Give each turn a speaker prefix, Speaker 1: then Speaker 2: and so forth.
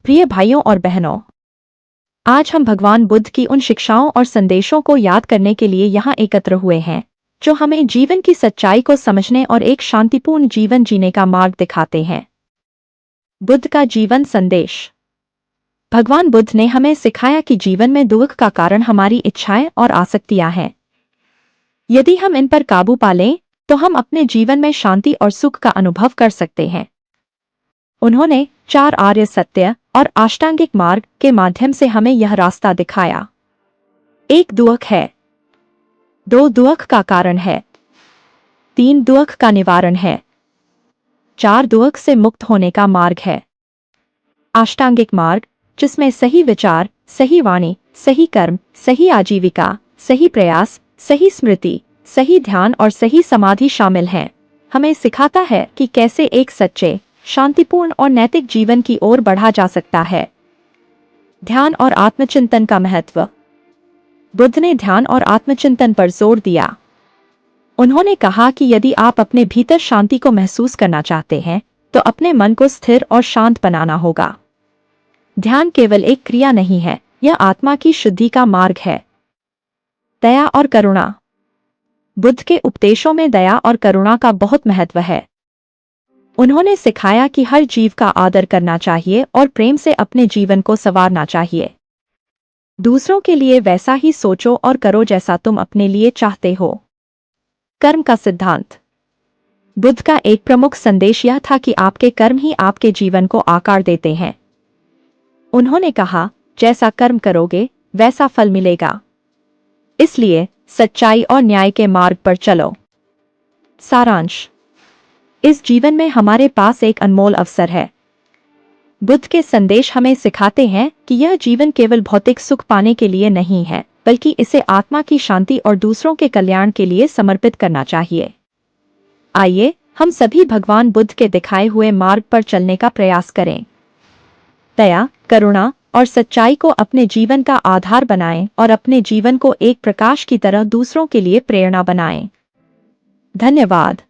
Speaker 1: प्रिय भाइयों और बहनों, आज हम भगवान बुद्ध की उन शिक्षाओं और संदेशों को याद करने के लिए यहाँ एकत्र हुए हैं जो हमें जीवन की सच्चाई को समझने और एक शांतिपूर्ण जीवन जीने का मार्ग दिखाते हैं। बुद्ध का जीवन संदेश। भगवान बुद्ध ने हमें सिखाया कि जीवन में दुख का कारण हमारी इच्छाएं और आसक्तियां हैं। यदि हम इन पर काबू पा लें तो हम अपने जीवन में शांति और सुख का अनुभव कर सकते हैं। उन्होंने 4 आर्य सत्य और अष्टांगिक मार्ग के माध्यम से हमें यह रास्ता दिखाया। 1 दुख है, 2 दुख का कारण है, 3 दुख का निवारण है, 4 दुख से मुक्त होने का मार्ग है। अष्टांगिक मार्ग, जिसमें सही विचार, सही वाणी, सही कर्म, सही आजीविका, सही प्रयास, सही स्मृति, सही ध्यान और सही समाधि शामिल हैं, हमें सिखाता है कि कैसे एक सच्चे, शांतिपूर्ण और नैतिक जीवन की ओर बढ़ा जा सकता है। ध्यान और आत्मचिंतन का महत्व। बुद्ध ने ध्यान और आत्मचिंतन पर जोर दिया। उन्होंने कहा कि यदि आप अपने भीतर शांति को महसूस करना चाहते हैं तो अपने मन को स्थिर और शांत बनाना होगा। ध्यान केवल एक क्रिया नहीं है, यह आत्मा की शुद्धि का मार्ग है। दया और करुणा। बुद्ध के उपदेशों में दया और करुणा का बहुत महत्व है। उन्होंने सिखाया कि हर जीव का आदर करना चाहिए और प्रेम से अपने जीवन को संवारना चाहिए। दूसरों के लिए वैसा ही सोचो और करो जैसा तुम अपने लिए चाहते हो। कर्म का सिद्धांत। बुद्ध का एक प्रमुख संदेश यह था कि आपके कर्म ही आपके जीवन को आकार देते हैं। उन्होंने कहा, जैसा कर्म करोगे वैसा फल मिलेगा। इसलिए सच्चाई और न्याय के मार्ग पर चलो। सारांश। इस जीवन में हमारे पास एक अनमोल अवसर है। बुद्ध के संदेश हमें सिखाते हैं कि यह जीवन केवल भौतिक सुख पाने के लिए नहीं है, बल्कि इसे आत्मा की शांति और दूसरों के कल्याण के लिए समर्पित करना चाहिए। आइए हम सभी भगवान बुद्ध के दिखाए हुए मार्ग पर चलने का प्रयास करें। दया, करुणा और सच्चाई को अपने जीवन का आधार बनाएं और अपने जीवन को एक प्रकाश की तरह दूसरों के लिए प्रेरणा बनाएं। धन्यवाद।